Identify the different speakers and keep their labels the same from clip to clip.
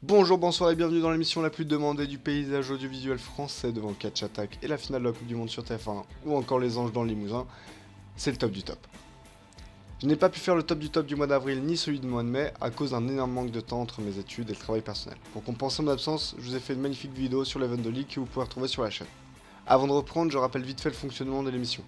Speaker 1: Bonjour, bonsoir et bienvenue dans l'émission la plus demandée du paysage audiovisuel français devant le catch attack et la finale de la Coupe du Monde sur TF1 ou encore les Anges dans le Limousin, c'est le top du top. Je n'ai pas pu faire le top du mois d'avril ni celui du mois de mai à cause d'un énorme manque de temps entre mes études et le travail personnel. Pour compenser mon absence, je vous ai fait une magnifique vidéo sur l'event de League que vous pouvez retrouver sur la chaîne. Avant de reprendre, je rappelle vite fait le fonctionnement de l'émission.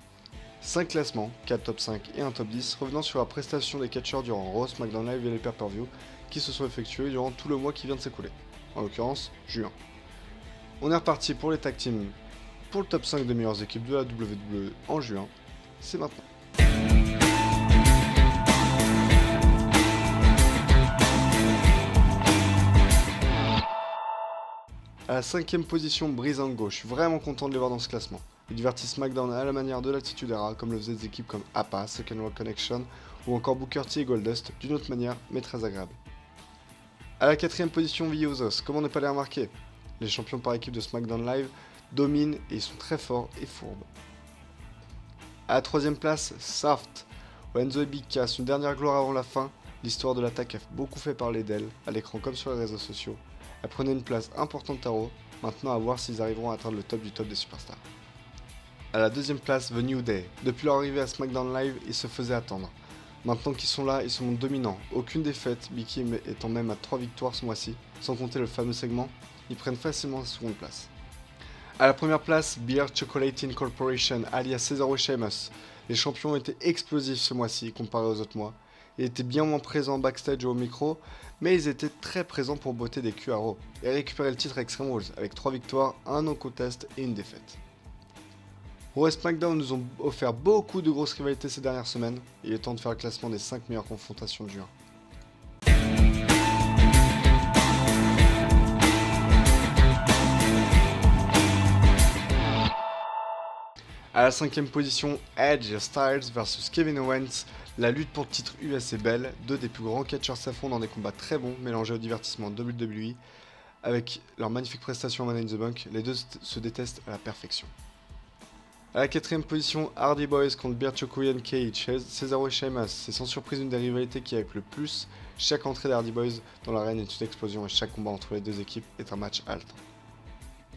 Speaker 1: 5 classements, 4 top 5 et un top 10, revenant sur la prestation des catcheurs durant Raw, SmackDown Live et les pay-per-view qui se sont effectués durant tout le mois qui vient de s'écouler, en l'occurrence juin. On est reparti pour les tag teams pour le top 5 des meilleures équipes de la WWE en juin, c'est maintenant. À la 5ème position, Breezango, je suis vraiment content de les voir dans ce classement. Ils divertissent SmackDown à la manière de l'Attitude Era, comme le faisaient des équipes comme APA, Second World Connection ou encore Booker T et Goldust, d'une autre manière, mais très agréable. À la 4ème position, The Usos, comment ne pas les remarquer? Les champions par équipe de SmackDown Live dominent et ils sont très forts et fourbes. À la 3ème place, Soft, Enzo et Big Cass, une dernière gloire avant la fin, l'histoire de l'attaque a beaucoup fait parler d'elle, à l'écran comme sur les réseaux sociaux. Elle prenait une place importante à Raw, maintenant à voir s'ils arriveront à atteindre le top du top des superstars. À la 2ème place, The New Day. Depuis leur arrivée à SmackDown Live, ils se faisaient attendre. Maintenant qu'ils sont là, ils sont dominants. Aucune défaite, Becky étant même à 3 victoires ce mois-ci, sans compter le fameux segment, ils prennent facilement la seconde place. À la première place, Beer Chocolating Corporation, alias Cesaro et Sheamus. Les champions ont été explosifs ce mois-ci comparé aux autres mois. Ils étaient bien moins présents backstage ou au micro, mais ils étaient très présents pour botter des culs à Raw et récupérer le titre Extreme Rules avec 3 victoires, un no-contest et une défaite. Raw et SmackDown nous ont offert beaucoup de grosses rivalités ces dernières semaines, et il est temps de faire le classement des 5 meilleures confrontations de juin. À la 5ème position, Edge et Styles vs Kevin Owens. La lutte pour le titre US est belle, deux des plus grands catcheurs s'affrontent dans des combats très bons mélangés au divertissement de WWE. Avec leur magnifique prestation Money in the Bank, les deux se détestent à la perfection. À la 4ème position, Hardy Boys contre Beer Choco et Cage, Cesaro et Sheamus. C'est sans surprise une des rivalités qui hype le plus. Chaque entrée des Hardy Boys dans l'arène est une explosion et chaque combat entre les deux équipes est un match haletant.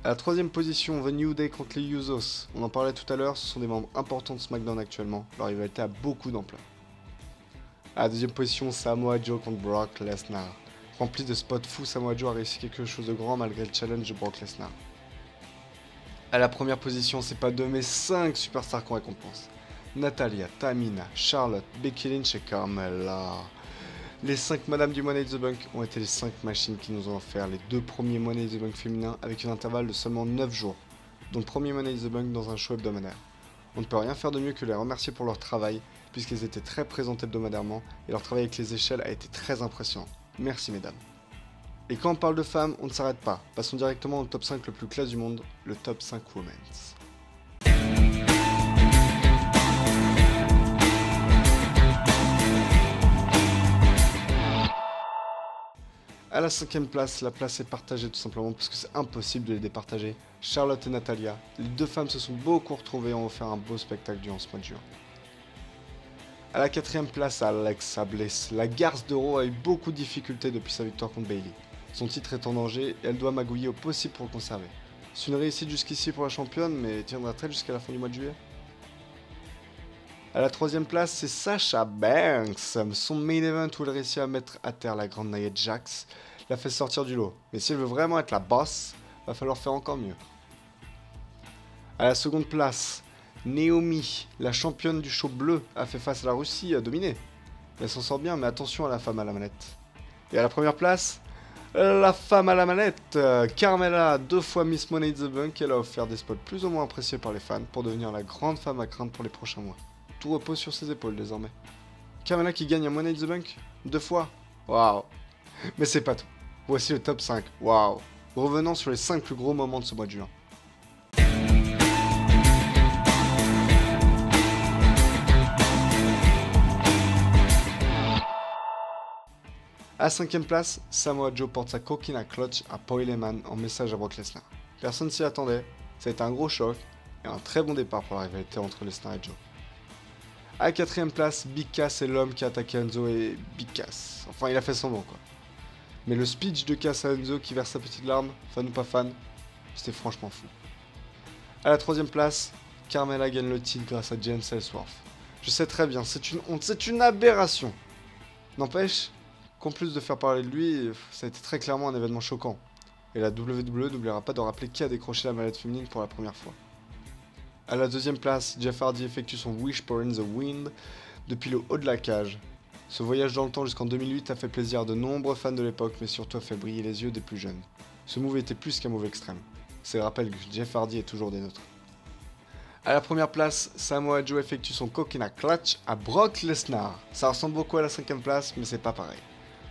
Speaker 1: À la 3ème position, The New Day contre les Usos. On en parlait tout à l'heure, ce sont des membres importants de SmackDown actuellement. Leur rivalité a beaucoup d'ampleur. À la 2ème position, Samoa Joe contre Brock Lesnar. Rempli de spots fous, Samoa Joe a réussi quelque chose de grand malgré le challenge de Brock Lesnar. À la première position, c'est pas deux mais 5 superstars qu'on récompense. Natalya, Tamina, Charlotte, Becky Lynch et Carmella. Les 5 Madame du Money in the Bank ont été les 5 machines qui nous ont offert les 2 premiers Money in the Bank féminins avec un intervalle de seulement 9 jours, dont le premier Money in the Bank dans un show hebdomadaire. On ne peut rien faire de mieux que les remercier pour leur travail, puisqu'elles étaient très présentes hebdomadairement et leur travail avec les échelles a été très impressionnant. Merci mesdames. Et quand on parle de femmes, on ne s'arrête pas. Passons directement au top 5 le plus classe du monde, le top 5 Women's. À la 5ème place, la place est partagée tout simplement parce que c'est impossible de les départager. Charlotte et Natalya, les deux femmes se sont beaucoup retrouvées et ont offert un beau spectacle durant ce mois de juin. À la 4ème place, Alexa Bliss. La garce de Raw a eu beaucoup de difficultés depuis sa victoire contre Bayley. Son titre est en danger et elle doit magouiller au possible pour le conserver. C'est une réussite jusqu'ici pour la championne, mais tiendra-t-elle jusqu'à la fin du mois de juillet? À la 3ème place, c'est Sasha Banks. Son main event où elle réussit à mettre à terre la grande Nia Jax l'a fait sortir du lot. Mais si elle veut vraiment être la boss, va falloir faire encore mieux. À la 2ème place, Naomi, la championne du show bleu, a fait face à la Russie et a dominé. Elle s'en sort bien, mais attention à la femme à la manette. Et à la première place, la femme à la manette, Carmella, 2 fois Miss Money in the Bank, elle a offert des spots plus ou moins appréciés par les fans pour devenir la grande femme à craindre pour les prochains mois. Tout repose sur ses épaules désormais. Carmella qui gagne un Money in the Bank 2 fois. Waouh. Mais c'est pas tout. Voici le top 5. Waouh. Revenons sur les 5 plus gros moments de ce mois de juin. À la 5ème place, Samoa Joe porte sa coquina clutch à Paul Heyman en message à Brock Lesnar. Personne s'y attendait, ça a été un gros choc et un très bon départ pour la rivalité entre Lesnar et Joe. À la 4ème place, Big Cass est l'homme qui a attaqué Enzo et Big Cass. Enfin, il a fait semblant quoi. Mais le speech de Cass à Enzo qui verse sa petite larme, fan ou pas fan, c'était franchement fou. À la 3ème place, Carmella gagne le titre grâce à James Ellsworth. Je sais très bien, c'est une honte, c'est une aberration. N'empêche qu'en plus de faire parler de lui, ça a été très clairement un événement choquant. Et la WWE n'oubliera pas de rappeler qui a décroché la mallette féminine pour la première fois. À la 2ème place, Jeff Hardy effectue son Wish for in the Wind depuis le haut de la cage. Ce voyage dans le temps jusqu'en 2008 a fait plaisir à de nombreux fans de l'époque, mais surtout a fait briller les yeux des plus jeunes. Ce move était plus qu'un move extrême. C'est le rappel que Jeff Hardy est toujours des nôtres. À la 1ère place, Samoa Joe effectue son coconut clutch à Brock Lesnar. Ça ressemble beaucoup à la 5ème place, mais c'est pas pareil.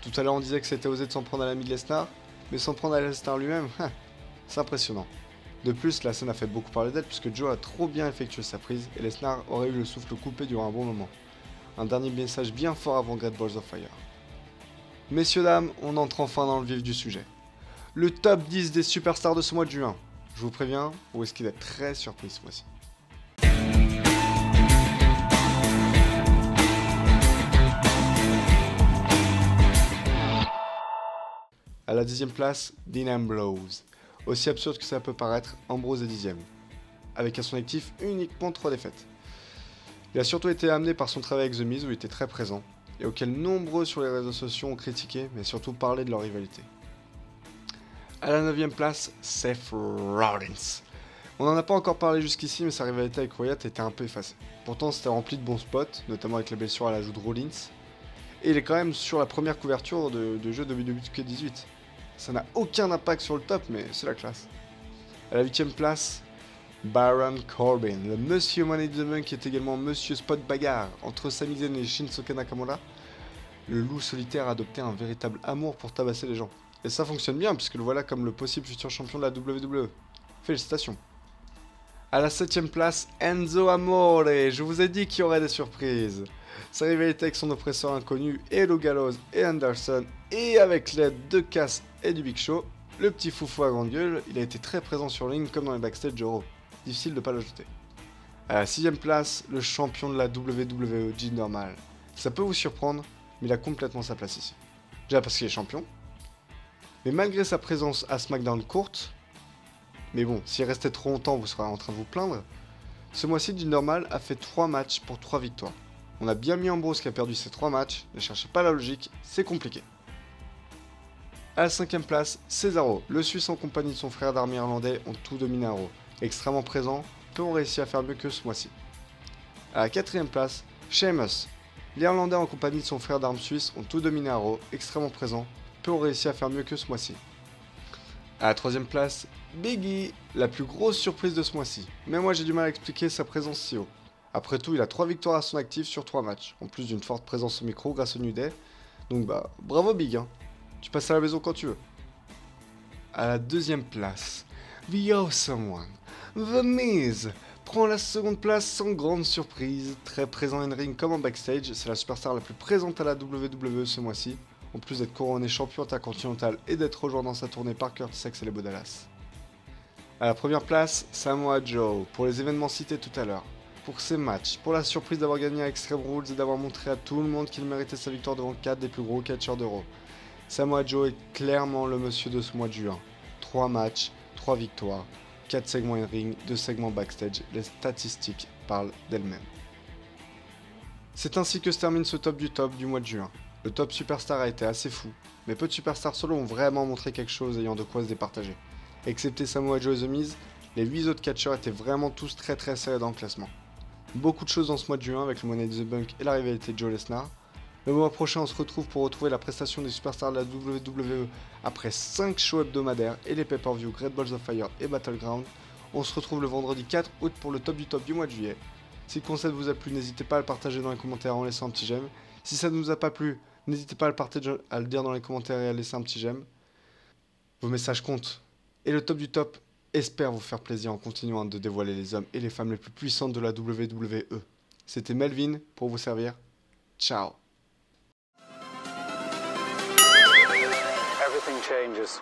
Speaker 1: Tout à l'heure on disait que c'était osé de s'en prendre à l'ami de Lesnar, mais s'en prendre à Lesnar lui-même, c'est impressionnant. De plus, la scène a fait beaucoup parler d'elle puisque Joe a trop bien effectué sa prise et Lesnar aurait eu le souffle coupé durant un bon moment. Un dernier message bien fort avant Great Balls of Fire. Messieurs dames, on entre enfin dans le vif du sujet. Le top 10 des superstars de ce mois de juin. Je vous préviens, vous risquez d'être très surpris ce mois-ci. À la 10ème place, Dean Ambrose. Aussi absurde que ça peut paraître, Ambrose est 10ème. Avec à son actif uniquement 3 défaites. Il a surtout été amené par son travail avec The Miz où il était très présent, et auquel nombreux sur les réseaux sociaux ont critiqué, mais surtout parlé de leur rivalité. À la 9ème place, Seth Rollins. On n'en a pas encore parlé jusqu'ici, mais sa rivalité avec Wyatt était un peu effacée. Pourtant, c'était rempli de bons spots, notamment avec la blessure à la joue de Rollins. Et il est quand même sur la première couverture de jeu de WWE 2K18. Ça n'a aucun impact sur le top, mais c'est la classe. À la 8ème place, Baron Corbin, le Monsieur Money in the Bank qui est également Monsieur Spot Bagarre entre Sami Zayn et Shinsuke Nakamura. Le loup solitaire a adopté un véritable amour pour tabasser les gens. Et ça fonctionne bien puisque le voilà comme le possible futur champion de la WWE. Félicitations. À la 7ème place, Enzo Amore. Je vous ai dit qu'il y aurait des surprises. Sa rivalité avec son oppresseur inconnu, Hello Gallows et Anderson, et avec l'aide de Cass et du Big Show, le petit foufou à grande gueule, il a été très présent sur la ligne comme dans les backstage de Raw. Difficile de ne pas l'ajouter. À la 6ème place, le champion de la WWE, Jinder Mahal. Ça peut vous surprendre, mais il a complètement sa place ici. Déjà parce qu'il est champion, mais malgré sa présence à SmackDown courte, mais bon, s'il restait trop longtemps, vous serez en train de vous plaindre, ce mois-ci, Jinder Mahal a fait 3 matchs pour 3 victoires. On a bien mis Ambrose qui a perdu ses 3 matchs, ne cherchez pas la logique, c'est compliqué. À la 5ème place, Cesaro, le Suisse en compagnie de son frère d'armes irlandais ont tout dominé à Raw. Extrêmement présent, peu ont réussi à faire mieux que ce mois-ci. À la 4ème place, Sheamus, l'Irlandais en compagnie de son frère d'armes suisse ont tout dominé à Raw, extrêmement présent, peu ont réussi à faire mieux que ce mois-ci. À la 3ème place, Big E, la plus grosse surprise de ce mois-ci, mais moi j'ai du mal à expliquer sa présence si haut. Après tout, il a 3 victoires à son actif sur 3 matchs, en plus d'une forte présence au micro grâce au New Day. Donc bah, bravo Big, hein. Tu passes à la maison quand tu veux. À la 2ème place, The Awesome One, The Miz, prend la 2ème place sans grande surprise. Très présent in ring comme en backstage, c'est la superstar la plus présente à la WWE ce mois-ci, en plus d'être couronné champion intercontinental et d'être rejoint dans sa tournée par Curtis Axel et Bo Dallas. À la 1ère place, Samoa Joe, pour les événements cités tout à l'heure. Pour ses matchs, pour la surprise d'avoir gagné à Extreme Rules et d'avoir montré à tout le monde qu'il méritait sa victoire devant 4 des plus gros catcheurs d'Euro. Samoa Joe est clairement le monsieur de ce mois de juin. 3 matchs, 3 victoires, 4 segments in-ring, 2 segments backstage, les statistiques parlent d'elles-mêmes. C'est ainsi que se termine ce top du mois de juin. Le top superstar a été assez fou, mais peu de superstars solo ont vraiment montré quelque chose ayant de quoi se départager. Excepté Samoa Joe et The Miz, les 8 autres catcheurs étaient vraiment tous très serrés dans le classement. Beaucoup de choses dans ce mois de juin avec le Money in the Bank et la rivalité de Joe Lesnar. Le mois prochain, on se retrouve pour retrouver la prestation des superstars de la WWE après 5 shows hebdomadaires et les pay-per-view Great Balls of Fire et Battleground. On se retrouve le vendredi 4 août pour le top du mois de juillet. Si le concept vous a plu, n'hésitez pas à le partager dans les commentaires en laissant un petit j'aime. Si ça ne vous a pas plu, n'hésitez pas à le dire dans les commentaires et à laisser un petit j'aime. Vos messages comptent. Et le top du top espère vous faire plaisir en continuant de dévoiler les hommes et les femmes les plus puissantes de la WWE. C'était Melvin pour vous servir. Ciao.
Speaker 2: Everything changes.